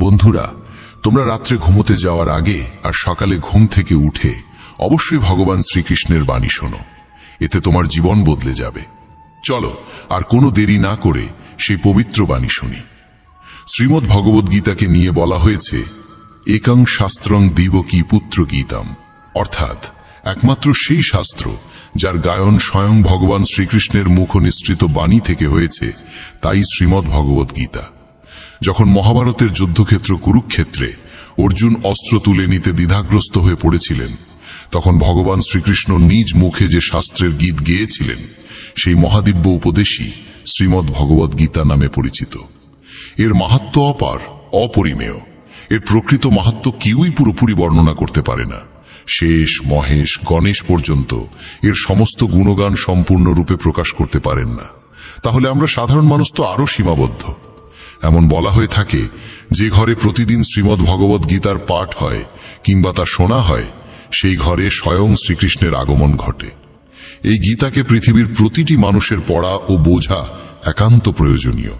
বন্ধুরা, তোমরা রাত্রে ঘুমোতে যাওয়ার আগে আর সকালে ঘুম থেকে উঠে অবশ্যই ভগবান শ্রীকৃষ্ণের বাণী শোনো। এতে তোমার জীবন বদলে যাবে। চলো আর কোনো দেরি না করে সেই পবিত্র বাণী শুনি। শ্রীমদ্ ভগবদ্গীতাকে নিয়ে বলা হয়েছে একং শাস্ত্রং দিবকী পুত্র গীতাম, অর্থাৎ একমাত্র সেই শাস্ত্র যার গায়ন স্বয়ং ভগবান শ্রীকৃষ্ণের মুখ নিঃসৃত বাণী থেকে হয়েছে, তাই শ্রীমদ্ ভগবদ্গীতা। যখন মহাভারতের যুদ্ধক্ষেত্র কুরুক্ষেত্রে অর্জুন অস্ত্র তুলে নিতে দ্বিধাগ্রস্ত হয়ে পড়েছিলেন, তখন ভগবান শ্রীকৃষ্ণ নিজ মুখে যে শাস্ত্রের গীত গেয়েছিলেন, সেই মহাদিব্য উপদেশই শ্রীমদ্ ভগবদ্গীতা নামে পরিচিত। এর মাহাত্ম্য অপার, অপরিমেয়। এর প্রকৃত মাহাত্ম্য কেউই পুরোপুরি বর্ণনা করতে পারে না। শেষ, মহেশ, গণেশ পর্যন্ত এর সমস্ত গুণগান সম্পূর্ণরূপে প্রকাশ করতে পারেন না। তাহলে আমরা সাধারণ মানুষ তো আরো সীমাবদ্ধ। এমন বলা হয়ে থাকে, যে ঘরে প্রতিদিন শ্রীমদ্ ভগবদ্গীতার পাঠ হয় কিংবা তা শোনা হয়, সেই ঘরে স্বয়ং শ্রীকৃষ্ণের আগমন ঘটে। এই গীতাকে পৃথিবীর প্রতিটি মানুষের পড়া ও বোঝা একান্ত প্রয়োজনীয়,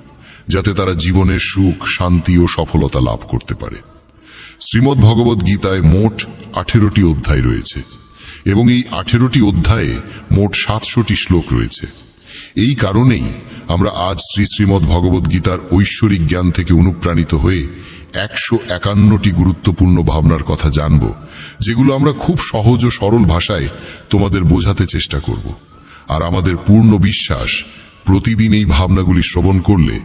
যাতে তারা জীবনের সুখ, শান্তি ও সফলতা লাভ করতে পারে। শ্রীমদ্ ভগবদ্গীতায় মোট 18টি অধ্যায় রয়েছে এবং এই 18টি অধ্যায়ে মোট 700টি শ্লোক রয়েছে। এই কারণেই আমরা আজ শ্রীমদ্ ভগবদ্গীতার ঐশ্বরিক জ্ঞান থেকে অনুপ্রাণিত হয়ে 151টি গুরুত্বপূর্ণ ভাবনার কথা জানব, যেগুলো আমরা খুব সহজ ও সরল ভাষায় তোমাদের বোঝাতে চেষ্টা করব। আর আমাদের পূর্ণ বিশ্বাস, প্রতিদিন এই ভাবনাগুলি শ্রবণ করলে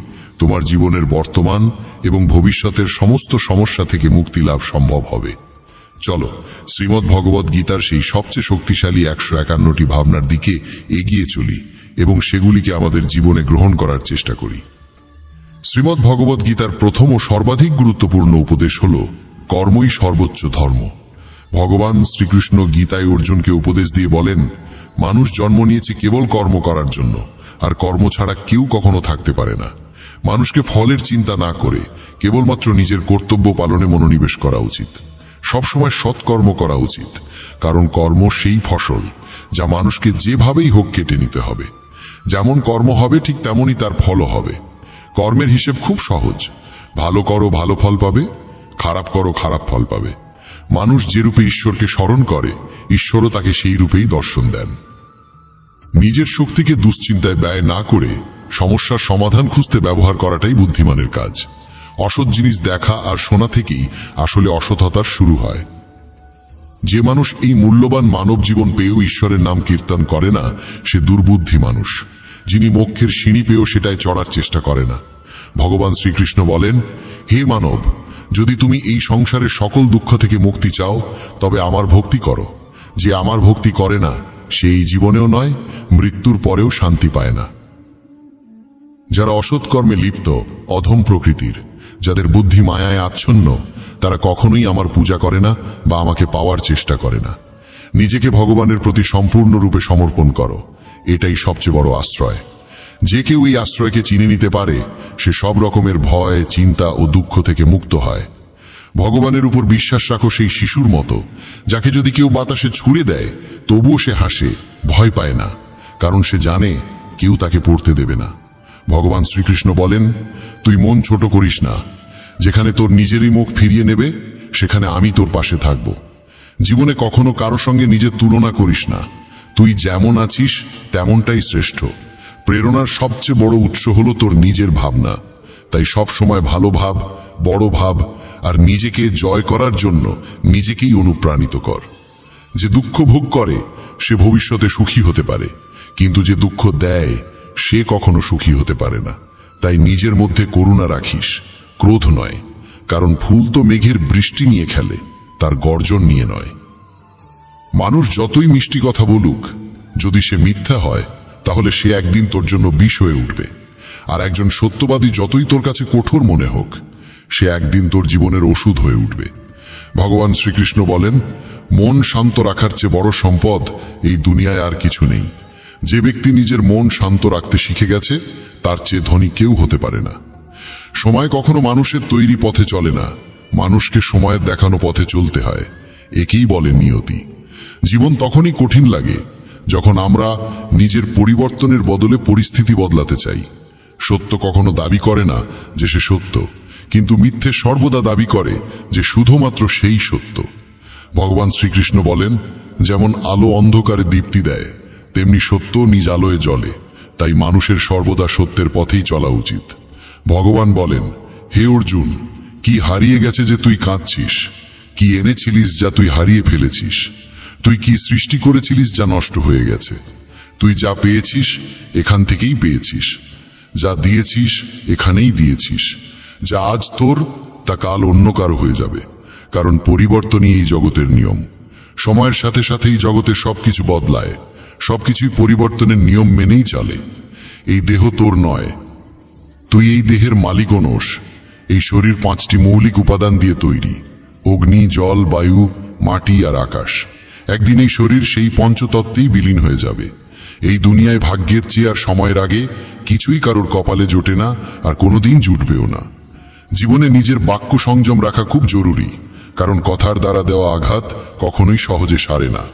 তোমার জীবনের বর্তমান এবং ভবিষ্যতের সমস্ত সমস্যা থেকে মুক্তি লাভ সম্ভব হবে। চলো শ্রীমদ্ ভগবদ্গীতার সেই সবচেয়ে শক্তিশালী 151টি ভাবনার দিকে এগিয়ে চলি এবং সেগুলিকে আমাদের জীবনে গ্রহণ করার চেষ্টা করি। শ্রীমদ্ ভগবদ্গীতার প্রথম ও সর্বাধিক গুরুত্বপূর্ণ উপদেশ হল কর্মই সর্বোচ্চ ধর্ম। ভগবান শ্রীকৃষ্ণ গীতায় অর্জুনকে উপদেশ দিয়ে বলেন, মানুষ জন্ম নিয়েছে কেবল কর্ম করার জন্য, আর কর্ম ছাড়া কেউ কখনো থাকতে পারে না। মানুষকে ফলের চিন্তা না করে কেবলমাত্র নিজের কর্তব্য পালনে মনোনিবেশ করা উচিত। সবসময় সৎকর্ম করা উচিত, কারণ কর্ম সেই ফসল যা মানুষকে যেভাবেই হোক কেটে নিতে হবে। যেমন কর্ম হবে ঠিক তেমনই তার ফলও হবে। কর্মের হিসেব খুব সহজ। ভালো করো, ভালো ফল পাবে; খারাপ করো, খারাপ ফল পাবে। মানুষ যে রূপে ঈশ্বরকে স্মরণ করে, ঈশ্বরও তাকে সেই রূপেই দর্শন দেন। নিজের শক্তিকে দুশ্চিন্তায় ব্যয় না করে সমস্যার সমাধান খুঁজতে ব্যবহার করাটাই বুদ্ধিমানের কাজ। অসৎ জিনিস দেখা আর শোনা থেকেই আসলে অসততার শুরু হয়। যে মানুষ এই মূল্যবান মানব জীবন পেয়েও ঈশ্বরের নাম কীর্তন করে না, সে দুর্বুদ্ধি মানুষ, যিনি মোক্ষের সিঁড়ি পেয়েও সেটায় চড়ার চেষ্টা করে না। ভগবান শ্রীকৃষ্ণ বলেন, হে মানব, যদি তুমি এই সংসারের সকল দুঃখ থেকে মুক্তি চাও, তবে আমার ভক্তি করো। যে আমার ভক্তি করে না, সে এই জীবনেও নয়, মৃত্যুর পরেও শান্তি পায় না। যারা অসৎ কর্মে লিপ্ত, অধম প্রকৃতির, যাদের বুদ্ধি মায়ায় আচ্ছন্ন, তারা কখনোই আমার পূজা করে না বা আমাকে পাওয়ার চেষ্টা করে না। নিজেকে ভগবানের প্রতি সম্পূর্ণরূপে সমর্পণ করো, এটাই সবচেয়ে বড় আশ্রয়। যে কেউ এই আশ্রয়কে চিনে নিতে পারে, সে সব রকমের ভয়, চিন্তা ও দুঃখ থেকে মুক্ত হয়। ভগবানের উপর বিশ্বাস রাখো সেই শিশুর মতো, যাকে যদি কেউ বাতাসে ছুঁড়ে দেয় তবুও সে হাসে, ভয় পায় না, কারণ সে জানে কেউ তাকে পড়তে দেবে না। ভগবান শ্রীকৃষ্ণ বলেন, তুই মন ছোট করিস না। যেখানে তোর নিজেরই মুখ ফিরিয়ে নেবে, সেখানে আমি তোর পাশে থাকব। জীবনে কখনো কারো সঙ্গে নিজের তুলনা করিস না। তুই যেমন আছিস তেমনটাই শ্রেষ্ঠ। প্রেরণার সবচেয়ে বড় উৎস হলো তোর নিজের ভাবনা। তাই সব সময় ভালো ভাব, বড় ভাব, আর নিজেকে জয় করার জন্য নিজেকেই অনুপ্রাণিত কর। যে দুঃখ ভোগ করে সে ভবিষ্যতে সুখী হতে পারে, কিন্তু যে দুঃখ দেয় সে কখনো সুখী হতে পারে না। তাই নিজের মধ্যে করুণা রাখিস, ক্রোধ নয়, কারণ ফুল তো মেঘের বৃষ্টি নিয়ে খেলে, তার গর্জন নিয়ে নয়। মানুষ যতই মিষ্টি কথা বলুক, যদি সে মিথ্যা হয়, তাহলে সে একদিন তোর জন্য বিষ হয়ে উঠবে। আর একজন সত্যবাদী যতই তোর কাছে কঠোর মনে হোক, সে একদিন তোর জীবনের ওষুধ হয়ে উঠবে। ভগবান শ্রীকৃষ্ণ বলেন, মন শান্ত রাখার চেয়ে বড় সম্পদ এই দুনিয়ায় আর কিছু নেই। যে ব্যক্তি নিজের মন শান্ত রাখতে শিখে গেছে, তার চেয়ে ধনী কেউ হতে পারে না। সময় কখনো মানুষের তৈরি পথে চলে না, মানুষকে সময়ের দেখানো পথে চলতে হয়। একেই বলে নিয়তি। জীবন তখনই কঠিন লাগে যখন আমরা নিজের পরিবর্তনের বদলে পরিস্থিতি বদলাতে চাই। সত্য কখনো দাবি করে না যে সে সত্য, কিন্তু মিথ্যে সর্বদা দাবি করে যে শুধুমাত্র সেই সত্য। ভগবান শ্রীকৃষ্ণ বলেন, যেমন আলো অন্ধকারে দীপ্তি দেয়, তেমনি সত্য নিজ আলোয় জ্বলে। তাই মানুষের সর্বদা সত্যের পথেই চলা উচিত। ভগবান বলেন, হে অর্জুন, কি হারিয়ে গেছে যে তুই কাঁদছিস? কি এনেছিলিস যা তুই হারিয়ে ফেলেছিস? তুই কি সৃষ্টি করেছিলিস যা নষ্ট হয়ে গেছে? তুই যা পেয়েছিস এখান থেকেই পেয়েছিস, যা দিয়েছিস এখানেই দিয়েছিস। যা আজ তোর তা কাল অন্য কারো হয়ে যাবে, কারণ পরিবর্তনই এই জগতের নিয়ম। সময়ের সাথে সাথেই জগতের সবকিছু বদলায়, সবকিছুই পরিবর্তনের নিয়ম মেনেই চলে। এই দেহ তোর নয়, তুই এই দেহের মালিকও নোস। এই শরীর 5টি মৌলিক উপাদান দিয়ে তৈরি: অগ্নি, জল, বায়ু, মাটি আর আকাশ। একদিন এই শরীর সেই পঞ্চতত্ত্বেই বিলীন হয়ে যাবে। এই দুনিয়ায় ভাগ্যের চেয়ে আর সময়ের আগে কিছুই কারোর কপালে জোটে না, আর কোনোদিন জুটবেও না। জীবনে নিজের বাক্য সংযম রাখা খুব জরুরি, কারণ কথার দ্বারা দেওয়া আঘাত কখনোই সহজে সারে না।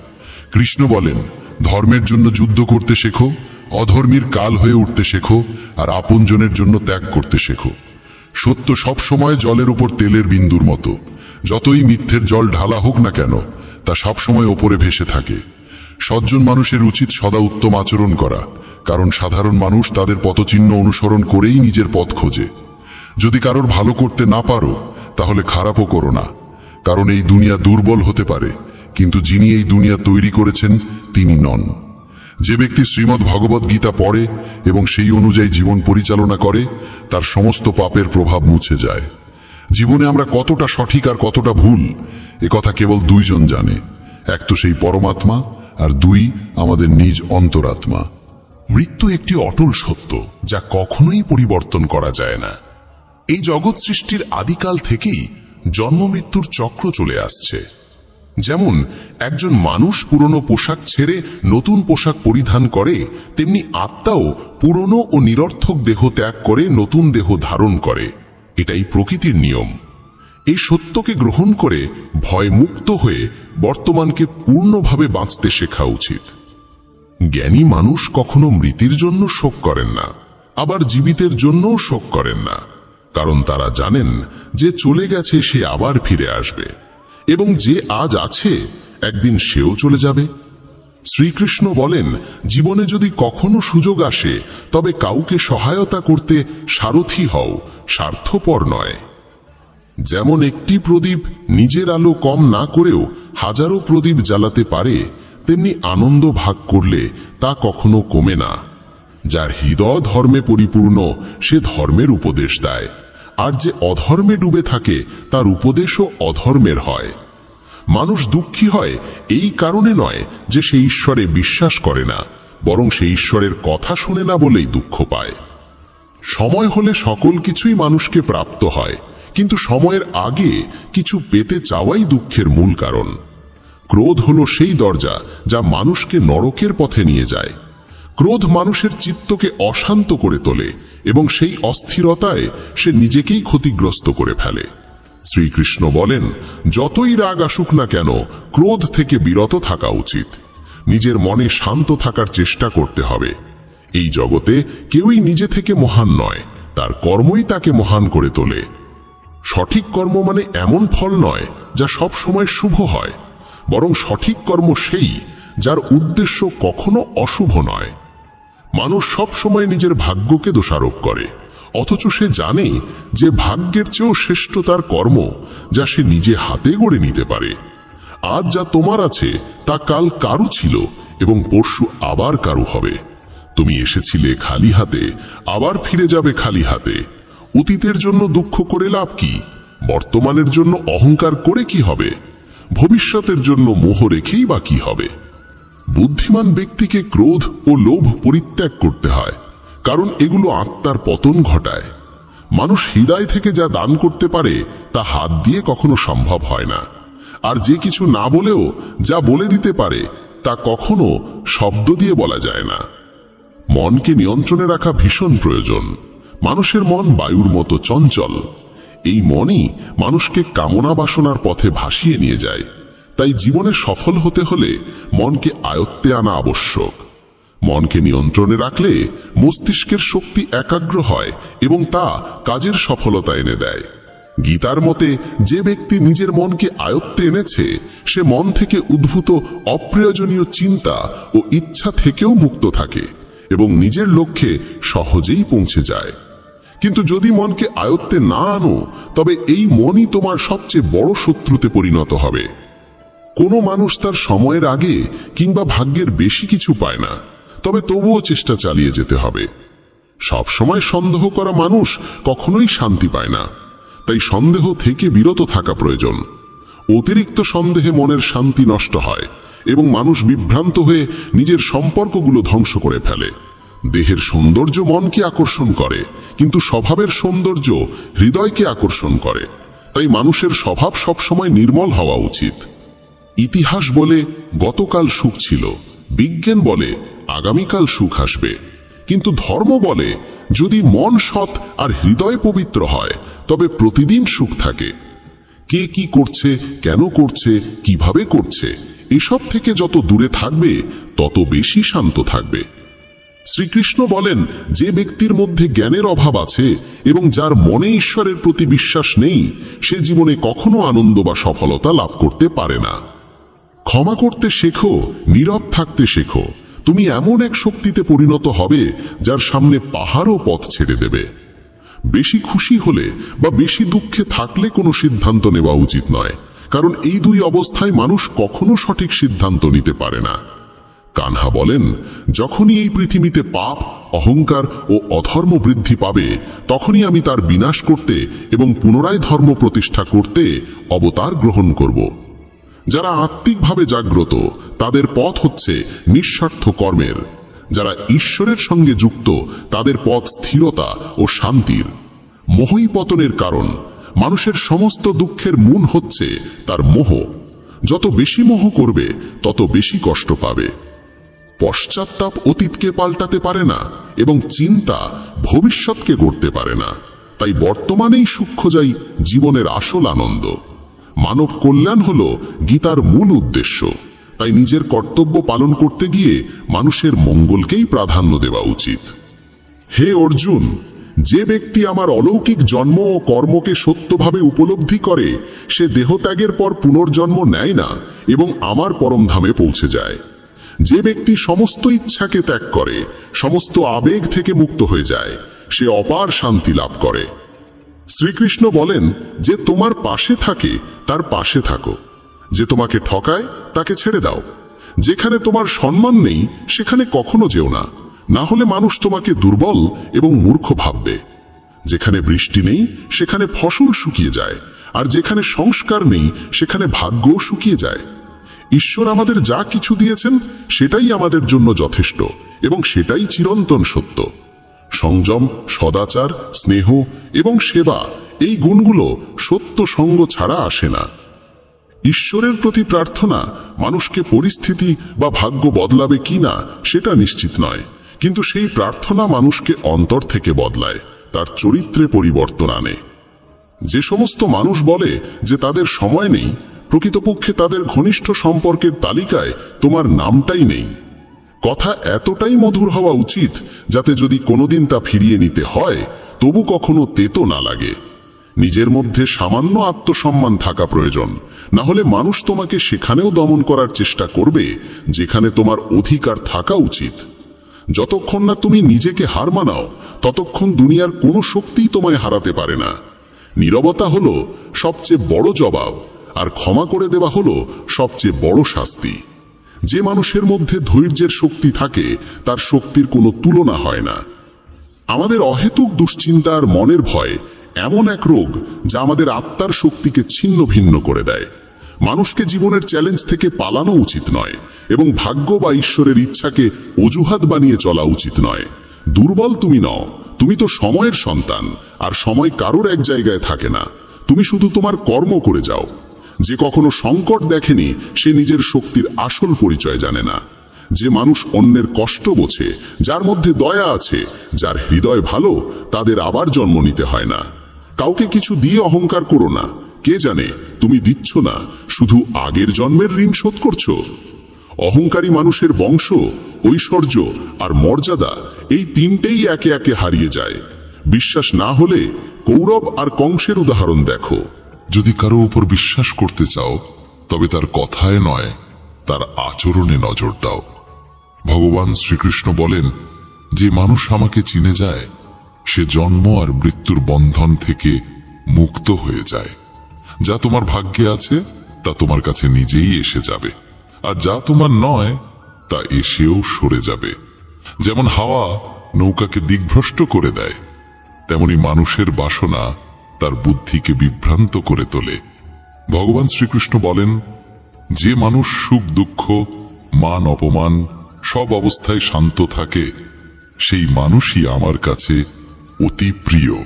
কৃষ্ণ বলেন, ধর্মের জন্য যুদ্ধ করতে শেখো, অধর্মীর কাল হয়ে উঠতে শেখো, আর আপনজনের জন্য ত্যাগ করতে শেখো। সত্য সব সময় জলের উপর তেলের বিন্দুর মতো। যতই মিথ্যের জল ঢালা হোক না কেন, তা সবসময় ওপরে ভেসে থাকে। সজ্জন মানুষের উচিত সদা উত্তম আচরণ করা, কারণ সাধারণ মানুষ তাদের পথচিহ্ন অনুসরণ করেই নিজের পথ খোঁজে। যদি কারোর ভালো করতে না পারো, তাহলে খারাপও করো না, কারণ এই দুনিয়া দুর্বল হতে পারে, কিন্তু যিনি এই দুনিয়া তৈরি করেছেন তিনি নন। যে ব্যক্তি শ্রীমদ্ ভগবদ গীতা পড়ে এবং সেই অনুযায়ী জীবন পরিচালনা করে, তার সমস্ত পাপের প্রভাব মুছে যায়। জীবনে আমরা কতটা সঠিক আর কতটা ভুল, একথা কেবল দুইজন জানে। এক তো সেই পরমাত্মা, আর দুই আমাদের নিজ অন্তরাত্মা। মৃত্যু একটি অটল সত্য, যা কখনোই পরিবর্তন করা যায় না। এই জগৎ সৃষ্টির আদিকাল থেকেই জন্ম মৃত্যুর চক্র চলে আসছে। যেমন একজন মানুষ পুরনো পোশাক ছেড়ে নতুন পোশাক পরিধান করে, তেমনি আত্মাও পুরনো ও নিরর্থক দেহ ত্যাগ করে নতুন দেহ ধারণ করে। এটাই প্রকৃতির নিয়ম। এই সত্যকে গ্রহণ করে ভয়মুক্ত হয়ে বর্তমানকে পূর্ণভাবে বাঁচতে শেখা উচিত। জ্ঞানী মানুষ কখনো মৃতের জন্য শোক করেন না, আবার জীবিতের জন্যও শোক করেন না, কারণ তারা জানেন যে চলে গেছে সে আবার ফিরে আসবে, এবং যে আজ আছে একদিন সেও চলে যাবে। শ্রীকৃষ্ণ বলেন, জীবনে যদি কখনো সুযোগ আসে, তবে কাউকে সহায়তা করতে সারথি হও, স্বার্থপর নয়। যেমন একটি প্রদীপ নিজের আলো কম না করেও হাজারো প্রদীপ জ্বালাতে পারে, তেমনি আনন্দ ভাগ করলে তা কখনো কমে না। যার হৃদয় ধর্মে পরিপূর্ণ, সে ধর্মের উপদেশ দেয়, আর যে অধর্মে ডুবে থাকে তার উপদেশও অধর্মের হয়। মানুষ দুঃখী হয় এই কারণে নয় যে সে ঈশ্বরে বিশ্বাস করে না, বরং সে ঈশ্বরের কথা শুনে না বলেই দুঃখ পায়। সময় হলে সকল কিছুই মানুষকে প্রাপ্ত হয়, কিন্তু সময়ের আগে কিছু পেতে চাওয়াই দুঃখের মূল কারণ। ক্রোধ হলো সেই দরজা যা মানুষকে নরকের পথে নিয়ে যায়। ক্রোধ মানুষের চিত্তকে অশান্ত করে তোলে এবং সেই অস্থিরতায় সে নিজেকেই ক্ষতিগ্রস্ত করে ফেলে। শ্রীকৃষ্ণ বলেন, যতই রাগ আসুক না কেন, ক্রোধ থেকে বিরত থাকা উচিত। নিজের মনে শান্ত থাকার চেষ্টা করতে হবে। এই জগতে কেউই নিজে থেকে মহান নয়, তার কর্মই তাকে মহান করে তোলে। সঠিক কর্ম মানে এমন ফল নয় যা সব সময় শুভ হয়, বরং সঠিক কর্ম সেই যার উদ্দেশ্য কখনো অশুভ নয়। মানুষ সব সময় নিজের ভাগ্যকে দোষারোপ করে, অথচ সে জানে যে ভাগ্যের চেয়েও শ্রেষ্ঠ তার কর্ম, যা সে নিজে হাতে গড়ে নিতে পারে। আজ যা তোমার আছে তা কাল কারু ছিল এবং পরশু আবার কারু হবে। তুমি এসেছিলে খালি হাতে, আবার ফিরে যাবে খালি হাতে। অতীতের জন্য দুঃখ করে লাভ কি? বর্তমানের জন্য অহংকার করে কি হবে? ভবিষ্যতের জন্য মোহ রেখেই বা কি হবে? বুদ্ধিমান ব্যক্তিকে ক্রোধ ও লোভ পরিত্যাগ করতে হয়, কারণ এগুলো আত্মার পতন ঘটায়। মানুষ হৃদয় থেকে যা দান করতে পারে তা হাত দিয়ে কখনো সম্ভব হয় না, আর যে কিছু না বলেও যা বলে দিতে পারে তা কখনো শব্দ দিয়ে বলা যায় না। মনকে নিয়ন্ত্রণে রাখা ভীষণ প্রয়োজন। মানুষের মন বায়ুর মতো চঞ্চল। এই মনই মানুষকে কামনা বাসনার পথে ভাসিয়ে নিয়ে যায়। তাই জীবনে সফল হতে হলে মনকে আয়ত্তে আনা আবশ্যক। মনকে নিয়ন্ত্রণে রাখলে মস্তিষ্কের শক্তি একাগ্র হয় এবং তা কাজের সফলতা এনে দেয়। গীতার মতে যে ব্যক্তি নিজের মনকে আয়ত্তে এনেছে সে মন থেকে উদ্ভূত অপ্রয়োজনীয় চিন্তা ও ইচ্ছা থেকেও মুক্ত থাকে এবং নিজের লক্ষ্যে সহজেই পৌঁছে যায়। কিন্তু যদি মনকে আয়ত্তে না আনো তবে এই মনই তোমার সবচেয়ে বড় শত্রুতে পরিণত হবে। কোনো মানুষ তার সময়ের আগে কিংবা ভাগ্যের বেশি কিছু পায় না, তবে তবুও চেষ্টা চালিয়ে যেতে হবে। সব সময় সন্দেহ করা মানুষ কখনোই শান্তি পায় না, তাই সন্দেহ থেকে বিরত থাকা প্রয়োজন। অতিরিক্ত সন্দেহে মনের শান্তি নষ্ট হয় এবং মানুষ বিভ্রান্ত হয়ে নিজের সম্পর্কগুলো ধ্বংস করে ফেলে। দেহের সৌন্দর্য মনকে আকর্ষণ করে, কিন্তু স্বভাবের সৌন্দর্য হৃদয়কে আকর্ষণ করে। তাই মানুষের স্বভাব সবসময় নির্মল হওয়া উচিত। ইতিহাস বলে গতকাল সুখ ছিল, বিজ্ঞান বলে আগামীকাল সুখ আসবে, কিন্তু ধর্ম বলে যদি মন সৎ আর হৃদয় পবিত্র হয় তবে প্রতিদিন সুখ থাকে। কে কি করছে, কেন করছে, কিভাবে করছে, এসব থেকে যত দূরে থাকবে তত বেশি শান্ত থাকবে। শ্রীকৃষ্ণ বলেন, যে ব্যক্তির মধ্যে জ্ঞানের অভাব আছে এবং যার মনে ঈশ্বরের প্রতি বিশ্বাস নেই সে জীবনে কখনো আনন্দ বা সফলতা লাভ করতে পারে না। ক্ষমা করতে শেখো, নীরব থাকতে শেখো, তুমি এমন এক শক্তিতে পরিণত হবে যার সামনে পাহাড়ও পথ ছেড়ে দেবে। বেশি খুশি হলে বা বেশি দুঃখে থাকলে কোনো সিদ্ধান্ত নেওয়া উচিত নয়, কারণ এই দুই অবস্থায় মানুষ কখনো সঠিক সিদ্ধান্ত নিতে পারে না। কানহা বলেন, যখনই এই পৃথিবীতে পাপ, অহংকার ও অধর্ম বৃদ্ধি পাবে তখনই আমি তার বিনাশ করতে এবং পুনরায় ধর্ম প্রতিষ্ঠা করতে অবতার গ্রহণ করব। যারা আত্মিকভাবে জাগ্রত তাদের পথ হচ্ছে নিঃস্বার্থ কর্মের, যারা ঈশ্বরের সঙ্গে যুক্ত তাদের পথ স্থিরতা ও শান্তির। মোহই পতনের কারণ, মানুষের সমস্ত দুঃখের মূল হচ্ছে তার মোহ। যত বেশি মোহ করবে তত বেশি কষ্ট পাবে। পশ্চাত্তাপ অতীতকে পাল্টাতে পারে না এবং চিন্তা ভবিষ্যৎকে গড়তে পারে না। তাই বর্তমানেই সুখ খোঁজাই জীবনের আসল আনন্দ। মানব কল্যাণ হল গীতার মূল উদ্দেশ্য, তাই নিজের কর্তব্য পালন করতে গিয়ে মানুষের মঙ্গলকেই প্রাধান্য দেওয়া উচিত। হে অর্জুন, যে ব্যক্তি আমার অলৌকিক জন্ম ও কর্মকে সত্যভাবে উপলব্ধি করে সে দেহত্যাগের পর পুনর্জন্ম নেয় না এবং আমার পরমধামে পৌঁছে যায়। যে ব্যক্তি সমস্ত ইচ্ছাকে ত্যাগ করে, সমস্ত আবেগ থেকে মুক্ত হয়ে যায়, সে অপার শান্তি লাভ করে। শ্রীকৃষ্ণ বলেন, যে তোমার পাশে থাকে তার পাশে থাকো, যে তোমাকে ঠকায় তাকে ছেড়ে দাও। যেখানে তোমার সম্মান নেই সেখানে কখনো যেও না, না হলে মানুষ তোমাকে দুর্বল এবং মূর্খ ভাববে। যেখানে বৃষ্টি নেই সেখানে ফসল শুকিয়ে যায়, আর যেখানে সংস্কার নেই সেখানে ভাগ্যও শুকিয়ে যায়। ঈশ্বর আমাদের যা কিছু দিয়েছেন সেটাই আমাদের জন্য যথেষ্ট এবং সেটাই চিরন্তন সত্য। সংযম, সদাচার, স্নেহ এবং সেবা, এই গুণগুলো সত্য সঙ্গ ছাড়া আসে না। ঈশ্বরের প্রতি প্রার্থনা মানুষকে পরিস্থিতি বা ভাগ্য বদলাবে কিনা সেটা নিশ্চিত নয়, কিন্তু সেই প্রার্থনা মানুষকে অন্তর থেকে বদলায়, তার চরিত্রে পরিবর্তন আনে। যে সমস্ত মানুষ বলে যে তাদের সময় নেই, প্রকৃতপক্ষে তাদের ঘনিষ্ঠ সম্পর্কের তালিকায় তোমার নামটাই নেই। কথা এতটাই মধুর হওয়া উচিত যাতে যদি কোনোদিন তা ফিরিয়ে নিতে হয় তবু কখনো তেতো না লাগে। নিজের মধ্যে সামান্য আত্মসম্মান থাকা প্রয়োজন, না হলে মানুষ তোমাকে সেখানেও দমন করার চেষ্টা করবে যেখানে তোমার অধিকার থাকা উচিত। যতক্ষণ না তুমি নিজেকে হার মানাও ততক্ষণ দুনিয়ার কোনো শক্তিই তোমায় হারাতে পারে না। নীরবতা হলো সবচেয়ে বড় জবাব, আর ক্ষমা করে দেওয়া হলো সবচেয়ে বড় শাস্তি। যে মানুষের মধ্যে ধৈর্যের শক্তি থাকে তার শক্তির কোনো তুলনা হয় না। আমাদের অহেতুক দুশ্চিন্তা আর মনের ভয় এমন এক রোগ যা আমাদের আত্মার শক্তিকে ছিন্ন ভিন্ন করে দেয়। মানুষকে জীবনের চ্যালেঞ্জ থেকে পালানো উচিত নয় এবং ভাগ্য বা ঈশ্বরের ইচ্ছাকে অজুহাত বানিয়ে চলা উচিত নয়। দুর্বল তুমি নও, তুমি তো সময়ের সন্তান, আর সময় কারোর এক জায়গায় থাকে না। তুমি শুধু তোমার কর্ম করে যাও। যে কখনো সংকট দেখেনি সে নিজের শক্তির আসল পরিচয় জানে না। যে মানুষ অন্যের কষ্ট বোঝে, যার মধ্যে দয়া আছে, যার হৃদয় ভালো, তাদের আবার জন্ম নিতে হয় না। কাউকে কিছু দিয়ে অহংকার করো না, কে জানে তুমি দিচ্ছ না, শুধু আগের জন্মের ঋণ শোধ করছো। অহংকারী মানুষের বংশ, ঐশ্বর্য আর মর্যাদা, এই তিনটেই একে একে হারিয়ে যায়। বিশ্বাস না হলে কৌরব আর কংসের উদাহরণ দেখো। যদি কারো উপর বিশ্বাস করতে চাও তবে তার কথায় নয়, তার আচরণে নজর দাও। ভগবান শ্রীকৃষ্ণ বলেন, যে মানুষ আমাকে চিনে যায় সে জন্ম আর মৃত্যুর বন্ধন থেকে মুক্ত হয়ে যায়। যা তোমার ভাগ্যে আছে তা তোমার কাছে নিজেই এসে যাবে, আর যা তোমার নয় তা এসেও সরে যাবে। যেমন হাওয়া নৌকাকে দিকভ্রষ্ট করে দেয়, তেমনি মানুষের বাসনা তার বুদ্ধিকে বিভ্রান্ত করে তোলে। ভগবান শ্রীকৃষ্ণ বলেন, যে মানুষ সুখ দুঃখ মান অপমান সব অবস্থায় শান্ত থাকে সেই মানুষই আমার কাছে অতি প্রিয়।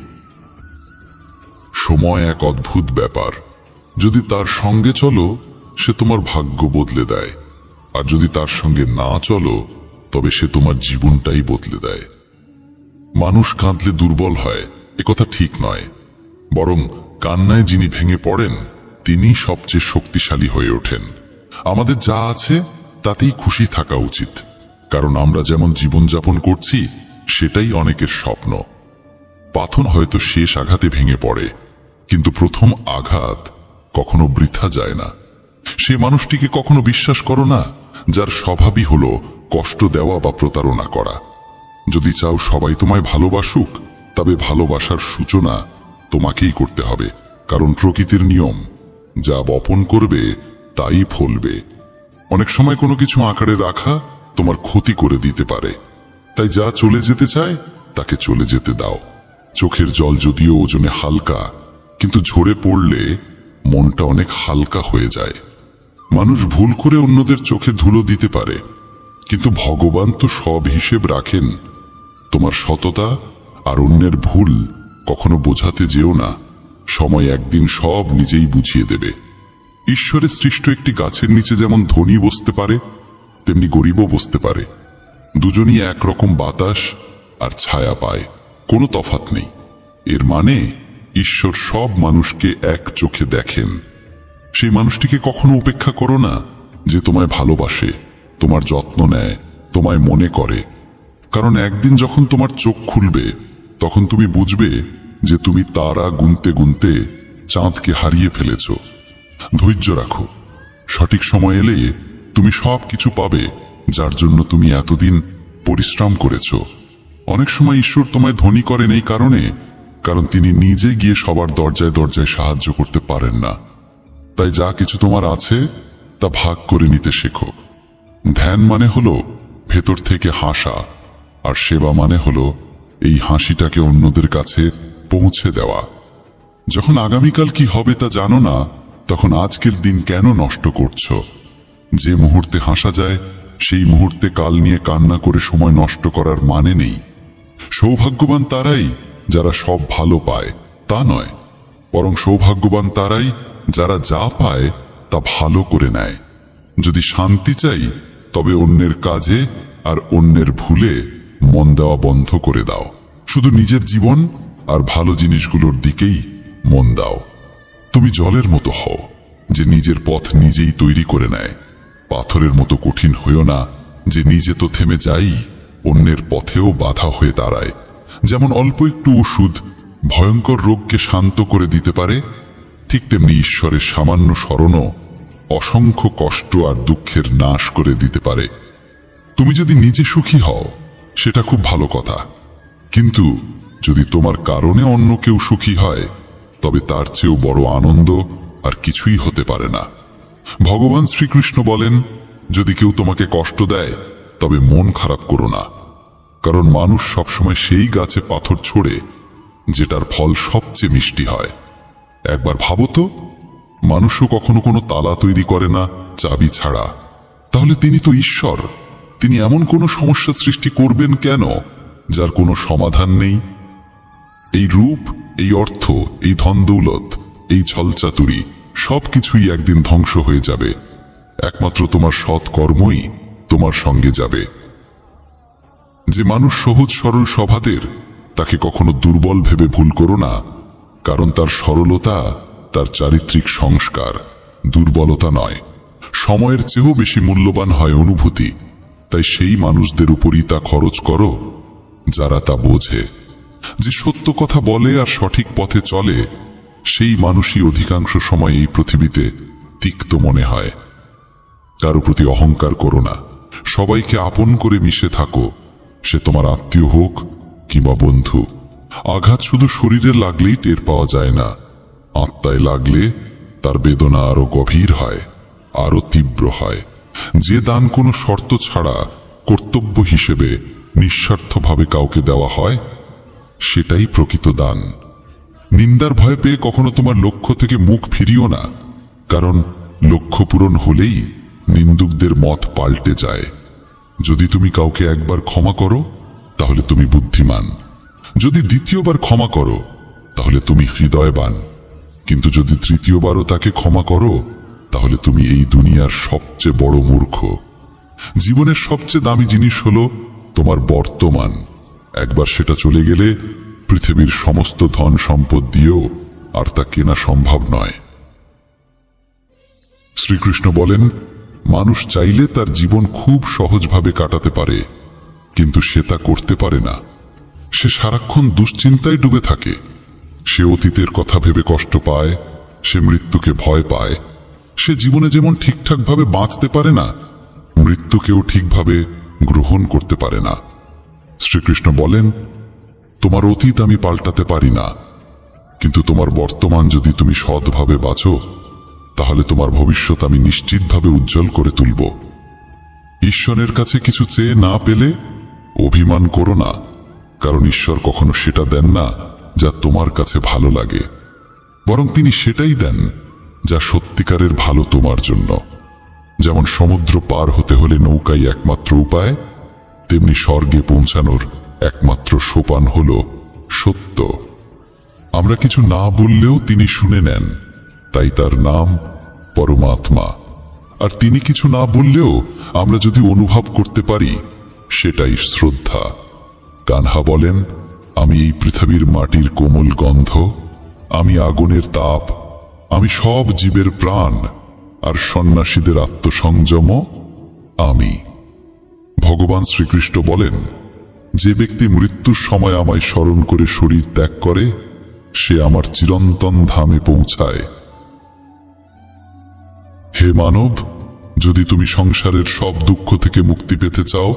সময় এক অদ্ভুত ব্যাপার। যদি তার সঙ্গে চলো সে তোমার ভাগ্য বদলে দেয়, আর যদি তার সঙ্গে না চলো তবে সে তোমার জীবনটাই বদলে দেয়। মানুষ কাঁদলে দুর্বল হয় একথা ঠিক নয়, বরং কান্নায় যিনি ভেঙে পড়েন তিনি সবচেয়ে শক্তিশালী হয়ে ওঠেন। আমাদের যা আছে তাতেই খুশি থাকা উচিত, কারণ আমরা যেমন জীবনযাপন করছি সেটাই অনেকের স্বপ্ন। পাথর হয়তো শেষ আঘাতে ভেঙে পড়ে, কিন্তু প্রথম আঘাত কখনো বৃথা যায় না। সে মানুষটিকে কখনো বিশ্বাস করো না যার স্বভাবই হলো কষ্ট দেওয়া বা প্রতারণা করা। যদি চাও সবাই তোমায় ভালোবাসুক, তবে ভালোবাসার সূচনা তোমাকেই করতে হবে, কারণ প্রকৃতির নিয়ম, যা বপন করবে তাই ফলবে। অনেক সময় কোনো কিছু আঁকড়ে রাখা তোমার ক্ষতি করে দিতে পারে, তাই যা চলে যেতে চায় তাকে চলে যেতে দাও। চোখের জল যদিও ওজনে হালকা, কিন্তু ঝরে পড়লে মনটা অনেক হালকা হয়ে যায়। মানুষ ভুল করে অন্যদের চোখে ধুলো দিতে পারে, কিন্তু ভগবান তো সব হিসেব রাখেন। তোমার সততা আর অন্যের ভুল কখনো বোঝাতে যেও না, সময় একদিন সব নিজেই বুঝিয়ে দেবে। ঈশ্বরের সৃষ্ট একটি গাছের নিচে যেমন ধনী বসতে পারে তেমনি গরিবও বসতে পারে। দুজনই একরকম বাতাস আর ছায়া পায়, কোনো তফাৎ নেই। এর মানে ঈশ্বর সব মানুষকে এক চোখে দেখেন। সেই মানুষটিকে কখনো উপেক্ষা করো না যে তোমায় ভালোবাসে, তোমার যত্ন নেয়, তোমায় মনে করে, কারণ একদিন যখন তোমার চোখ খুলবে তখন তুমি বুঝবে যে তুমি তারা গুনতে গুনতে চাঁদকে হারিয়ে ফেলেছ। ধৈর্য রাখো, সঠিক সময় এলে তুমি সব কিছু পাবে যার জন্য তুমি এতদিন পরিশ্রম করেছ। অনেক সময় ঈশ্বর তোমায় ধনী করেন এই কারণ তিনি নিজে গিয়ে সবার দরজায় দরজায় সাহায্য করতে পারেন না। তাই যা কিছু তোমার আছে তা ভাগ করে নিতে শেখো। ধ্যান মানে হলো ভেতর থেকে হাসা, আর সেবা মানে হলো এই হাসিটাকে অন্যদের কাছে পৌঁছে দেওয়া। যখন আগামীকাল কি হবে তা জানো না, তখন আজকের দিন কেন নষ্ট করছো? যে মুহূর্তে হাসা যায় সেই মুহূর্তে কাল নিয়ে কান্না করে সময় নষ্ট করার মানে নেই। সৌভাগ্যবান তারাই যারা সব ভালো পায় তা নয়, বরং সৌভাগ্যবান তারাই যারা যা পায় তা ভালো করে নেয়। যদি শান্তি চাই তবে অন্যের কাজে আর অন্যের ভুলে মন দেওয়া বন্ধ করে দাও। শুধু নিজের জীবন আর ভালো জিনিসগুলোর দিকেই মন দাও। তুমি জলের মতো হও যে নিজের পথ নিজেই তৈরি করে নেয়। পাথরের মতো কঠিন হইও না যে নিজে তো থেমে যাই, অন্যের পথেও বাধা হয়ে দাঁড়ায়। যেমন অল্প একটু ওষুধ ভয়ঙ্কর রোগকে শান্ত করে দিতে পারে, ঠিক তেমনি ঈশ্বরের সামান্য স্মরণও অসংখ্য কষ্ট আর দুঃখের নাশ করে দিতে পারে। তুমি যদি নিজে সুখী হও সেটা খুব ভালো কথা, কিন্তু যদি তোমার কারণে অন্য কেউ সুখী হয় তবে তার চেয়েও বড় আনন্দ আর কিছুই হতে পারে না। ভগবান শ্রীকৃষ্ণ বলেন, যদি কেউ তোমাকে কষ্ট দেয় তবে মন খারাপ করো না, কারণ মানুষ সবসময় সেই গাছে পাথর ছোড়ে যেটার ফল সবচেয়ে মিষ্টি হয়। একবার ভাবো তো, মানুষও কখনো কোনো তালা তৈরি করে না চাবি ছাড়া, তাহলে তিনি তো ঈশ্বর। তিনি এমন কোনো সমস্যা সৃষ্টি করবেন কেন যার কোনো সমাধান নেই? এই রূপ, এই অর্থ, এই ধন দৌলত, এই ছলচাতুরি সবকিছুই একদিন ধ্বংস হয়ে যাবে। একমাত্র তোমার সৎ কর্মই তোমার সঙ্গে যাবে। যে মানুষ সহজ সরল স্বভাবের তাকে কখনো দুর্বল ভেবে ভুল করো না, কারণ তার সরলতা তার চারিত্রিক সংস্কার, দুর্বলতা নয়। সময়ের চেয়েও বেশি মূল্যবান হয় অনুভূতি, তাই সেই মানুষদের উপরই তা খরচ করো যারা তা বোঝে। যে সত্য কথা বলে আর সঠিক পথে চলে, সেই মানুষই অধিকাংশ সময় এই পৃথিবীতে তিক্ত মনে হয়। কারো প্রতি অহংকার করো না, সবাইকে আপন করে মিশে থাকো, সে তোমার আত্মীয় হোক কিংবা বন্ধু। আঘাত শুধু শরীরে লাগলেই টের পাওয়া যায় না, আত্মায় লাগলে তার বেদনা আরো গভীর হয়, আরো তীব্র হয়। যে দান কোনো শর্ত ছাড়া কর্তব্য হিসেবে নিঃস্বার্থভাবে কাউকে দেওয়া হয়, সেটাই প্রকৃত দান। নিন্দার ভয় পেয়ে কখনো তোমার লক্ষ্য থেকে মুখ ফিরিও না, কারণ লক্ষ্য পূরণ হলেই নিন্দুকদের মত পাল্টে যায়। যদি তুমি কাউকে একবার ক্ষমা করো, তাহলে তুমি বুদ্ধিমান। যদি দ্বিতীয়বার ক্ষমা করো, তাহলে তুমি হৃদয়বান। কিন্তু যদি তৃতীয়বারও তাকে ক্ষমা করো, তাহলে তুমি এই দুনিয়ার সবচেয়ে বড় মূর্খ। জীবনের সবচেয়ে দামি জিনিস হলো তোমার বর্তমান। একবার সেটা চলে গেলে পৃথিবীর সমস্ত ধন সম্পদ দিয়েও আর তা কেনা সম্ভব নয়। শ্রীকৃষ্ণ বলেন, মানুষ চাইলে তার জীবন খুব সহজভাবে কাটাতে পারে, কিন্তু সে তা করতে পারে না। সে সারাক্ষণ দুশ্চিন্তায় ডুবে থাকে। সে অতীতের কথা ভেবে কষ্ট পায়, সে মৃত্যুকে ভয় পায়। সে জীবনে যেমন ঠিকঠাকভাবে বাঁচতে পারে না, মৃত্যুকেও ঠিকভাবে গ্রহণ করতে পারে না। শ্রীকৃষ্ণ বলেন, তোমার অতীত আমি পাল্টাতে পারি না, কিন্তু তোমার বর্তমান যদি তুমি সৎভাবে বাঁচো, তাহলে তোমার ভবিষ্যৎ আমি নিশ্চিতভাবে উজ্জ্বল করে তুলব। ঈশ্বরের কাছে কিছু চেয়ে না পেলে অভিমান করো না, কারণ ঈশ্বর কখনো সেটা দেন না যা তোমার কাছে ভালো লাগে, বরং তিনি সেটাই দেন যা সত্যিকারের ভালো তোমার জন্য। যেমন সমুদ্র পার হতে হলে নৌকাই একমাত্র উপায়, তেমনি স্বর্গে পৌঁছানোর একমাত্র সোপান হল সত্য। আমরা কিছু না বললেও তিনি শুনে নেন, তাই তার নাম পরমাত্মা। আর তিনি কিছু না বললেও আমরা যদি অনুভব করতে পারি, সেটাই শ্রদ্ধা। কানহা বলেন, আমি এই পৃথিবীর মাটির কোমল গন্ধ, আমি আগুনের তাপ, আমি সব জীবের প্রাণ, আর সন্ন্যাসীদের আত্মসংযম আমি। ভগবান শ্রীকৃষ্ণ বলেন, যে ব্যক্তি মৃত্যুর সময় আমায় স্মরণ করে শরীর ত্যাগ করে, সে আমার চিরন্তন ধামে পৌঁছায়। হে মানব, যদি তুমি সংসারের সব দুঃখ থেকে মুক্তি পেতে চাও,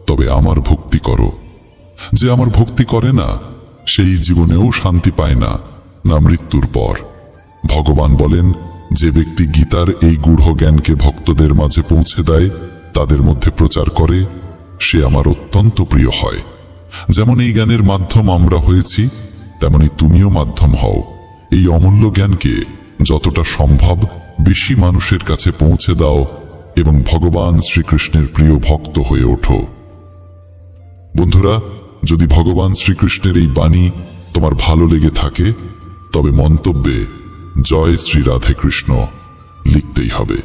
তবে আমার ভক্তি করো। যে আমার ভক্তি করে না, সেই জীবনেও শান্তি পায় না, না মৃত্যুর পর। ভগবান বলেন, যে ব্যক্তি গীতার এই গূঢ় জ্ঞানকে ভক্তদের মাঝে পৌঁছে দেয়, তাদের মধ্যে প্রচার করে, সে আমার অত্যন্ত প্রিয় হয়। যেমন এই জ্ঞানের মাধ্যম আমরা হয়েছি, তেমনি তুমিও মাধ্যম হও। এই অমূল্য জ্ঞানকে যতটা সম্ভব বেশি মানুষের কাছে পৌঁছে দাও এবং ভগবান শ্রীকৃষ্ণের প্রিয় ভক্ত হয়ে ওঠো। বন্ধুরা, যদি ভগবান শ্রীকৃষ্ণের এই বাণী তোমার ভালো লেগে থাকে, তবে মন্তব্যে জয় শ্রী রাধে কৃষ্ণ লিখতেই হবে।